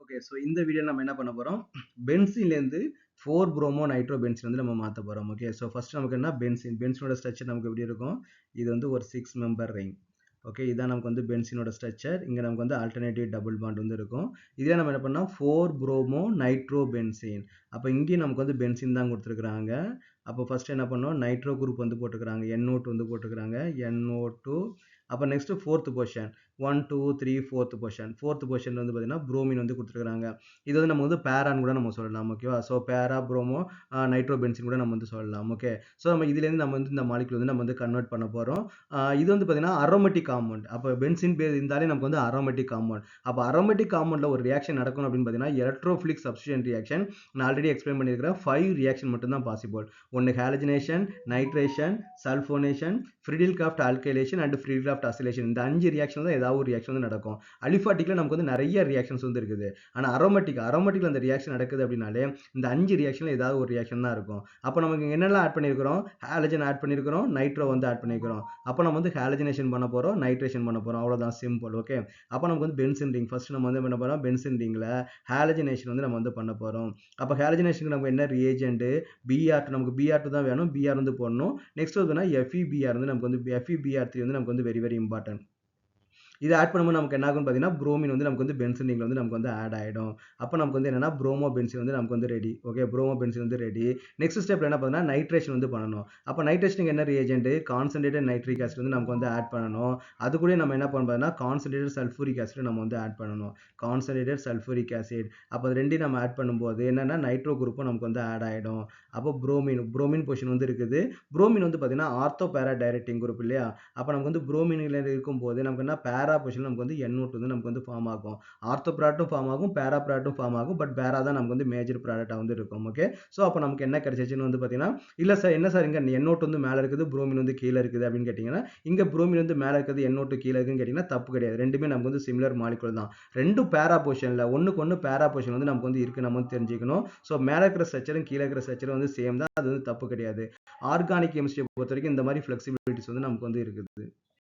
Okay, so இந்த video நம்ம என்ன பண்ண போறோம், பென்சீன்லேருந்து 4 புரோமோ நைட்ரோ பென்சீன் வந்து நம்ம மாற்ற போறோம். ஓகே, ஸோ ஃபர்ஸ்ட் நமக்கு என்ன பென்சீனோட ஸ்ட்ரக்சர் நமக்கு எப்படி இருக்கும், இது வந்து ஒரு 6 மெம்பர் ரிங். ஓகே, இதான் நமக்கு வந்து பென்சீனோட ஸ்ட்ரக்சர். இங்கே நமக்கு வந்து ஆல்டர்னேட்டிவ் டபுள் பாண்ட் வந்து இருக்கும். இதே நம்ம என்ன பண்ணோம் 4 புரோமோ நைட்ரோ பென்சீன். அப்போ இங்கேயும் நமக்கு வந்து பென்சீன் தான் கொடுத்துருக்குறாங்க. அப்போ ஃபர்ஸ்ட் என்ன பண்ணோம், நைட்ரோ குரூப் வந்து போட்டுக்கிறாங்க, NO2 வந்து போட்டுக்கிறாங்க, NO2. அப்போ next fourth position 1 2 3 fourth position வந்து பார்த்தீங்கன்னா புரோமின் வந்து கொடுத்துருக்காங்க. இது வந்து நம்ம வந்து பேரான்னு கூட நம்ம சொல்லலாம். ஓகேவா, ஸோ பேரா புரோமோ நைட்ரோ பென்சின் கூட நம்ம வந்து சொல்லலாம். ஓகே, ஸோ நம்ம இதுலேருந்து நம்ம வந்து இந்த மாலிகுல் வந்து நம்ம வந்து கன்வெர்ட் பண்ண போகிறோம். இது வந்து பார்த்தீங்கன்னா அரோமேட்டிக் காம்பவுண்ட். அப்போ பென்சின் பேர் இருந்தாலே நமக்கு வந்து அரோமேட்டிக் காம்பவுண்ட். அப்போ அரோமேட்டிக் காம்பவுண்டில் ஒரு ரியாக்ஷன் நடக்கணும் அப்படின்னு பார்த்தீங்கன்னா எலக்ட்ரோஃபிலிக் சப்ஸ்டியூஷன் ரியாக்ஷன். நான் ஆல்ரெடி எக்ஸ்பிளைன் பண்ணியிருக்கிறேன். 5 ரியாக்ஷன் மட்டும் தான் பாசிபிள். ஒன்று ஹாலஜினேஷன், நைட்ரேஷன், சல்ஃபோனேஷன், ஃப்ரிடில்கிராஃப்ட் ஆல்கைலேஷன் அண்ட் ஃப்ரிடில்கிராஃப்ட் அசிலேஷன். இந்த 5 ரியாக்ஷன் தான் ஏதாவது ஒரு ரியாக்ஷன் வந்து நடக்கும். அலிஃபாட்டிக்ல நமக்கு வந்து நிறைய ரியாக்ஷன்ஸ் வந்து இருக்குது. ஆனால் அரோமேட்டிக்ல அந்த ரியாக்ஷன் நடக்குது அப்படின்னாலே இந்த 5 ரியாக்ஷன்ல ஏதாவது ஒரு ரியாக்ஷன் தான் இருக்கும். அப்போ நமக்கு என்னெல்லாம் ஆட் பண்ணியிருக்கிறோம், ஹாலஜன் ஆட் பண்ணியிருக்கிறோம், நைட்ரோ வந்து ஆட் பண்ணியிருக்கிறோம். அப்போ நம்ம வந்து ஹாலஜினேஷன் பண்ண போகிறோம், நைட்ரேஷன் பண்ண போகிறோம், அவ்வளோதான், சிம்பிள். ஓகே, அப்போ நமக்கு வந்து பென்சின் ரிங் ஃபர்ஸ்ட் நம்ம வந்து பண்ண போகிறோம். பென்சின் ரிங்கில் ஹாலஜினேஷன் வந்து நம்ம வந்து பண்ண போகிறோம். அப்போ ஹாலஜினேஷனுக்கு நமக்கு என்ன ரியேஜென்ட், BR2, நமக்கு BR2 தான் வேணும், BR வந்து போடணும். நெக்ஸ்ட் வந்து FeBr வந்து நமக்கு வந்து FeBr3 வந்து நமக்கு வந்து வெரி வெரி இம்பார்ட்டன்ட். இது ஆட் பண்ணும்போது நமக்கு என்ன ஆகும்னு பார்த்தீங்கன்னா புரோமின் வந்து நமக்கு வந்து பென்சின் ரிங்ல வந்து நமக்கு வந்து ஆட் ஆகிடும். அப்போ நமக்கு வந்து என்னன்னா புரோமோ பென்சின் வந்து நமக்கு வந்து ரெடி. ஓகே, புரோமோ பென்சின் வந்து ரெடி. நெக்ஸ்ட் ஸ்டெப்ல என்ன பண்ணா நைட்ரேஷன் வந்து பண்ணணும். அப்போ நைட்ரேஷனுக்கு என்ன ரியேஜென்ட், கான்சன்ட்ரேட்டட் நைட்ரிக் ஆசிட் வந்து நமக்கு வந்து ஆட் பண்ணணும். அது கூட நம்ம என்ன பண்ணணும்னா கான்சன்ட்ரேட்டட் சல்ஃபூரிக் ஆசிட் நம்ம வந்து ஆட் பண்ணணும். Concentrated sulphuric acid. அப்போ அது ரெண்டையும் நம்ம ஆட் பண்ணும்போது என்னன்னா நைட்ரோ குரூப்பும் நமக்கு வந்து ஆட் ஆகிடும். அப்போ புரோமின் பொசிஷன் வந்து இருக்குது. புரோமின் வந்து பார்த்தீங்கன்னா ஆர்த்தோ பேரா டைரக்டிங் குரூப் இல்லையா. அப்போ நமக்கு வந்து புரோமின்ல இருக்கும்போது நமக்கு என்ன பேரா பொசிஷன் நமக்கு வந்து NO2 வந்து நமக்கு வந்து ஃபார்ம் ஆகும். ஆர்த்தோ ப்ராடக்ட்டும் ஃபார்ம் ஆகும், பேரா ப்ராடக்ட்டும் ஃபார்ம் ஆகும். பட் பேரா தான் நமக்கு வந்து மேஜர் ப்ராடக்டா வந்து இருக்கும். ஓகே, ஸோ அப்போ நமக்கு என்ன கிடைச்சிச்சுன்னு வந்து பார்த்தீங்கன்னா, இல்லை சார் என்ன சார் இங்கே NO2 வந்து மேலே இருக்குது, புரோமின் வந்து கீழே இருக்குது அப்படின்னு கேட்டிங்கன்னா, இங்கே புரோமின் வந்து மேலே இருக்குது, NO2 கீழே இருக்குன்னு கேட்டிங்கன்னா தப்பு கிடையாது. ரெண்டுமே நமக்கு வந்து சிமிலர் மாலிகுல் தான். ரெண்டும் பேரா பொசிஷனில் ஒன்றுக்கு ஒன்று பேரா பொசிஷன் வந்து நமக்கு வந்து இருக்குது, நம்ம வந்து தெரிஞ்சுக்கணும். ஸோ மேலே இருக்கிற ஸ்ட்ரக்சரும் கீழே இருக்கிற ஸ்ட்ரக்சரும் வந்து சேம் தான், அது வந்து தப்பு கிடையாது. ஆர்கானிக் கெமிஸ்ட்ரியை பொறுத்த வரைக்கும் இந்த மாதிரி ஃப்ளெக்சிபிலிட்டிஸ் வந்து நமக்கு வந்து இருக்குது.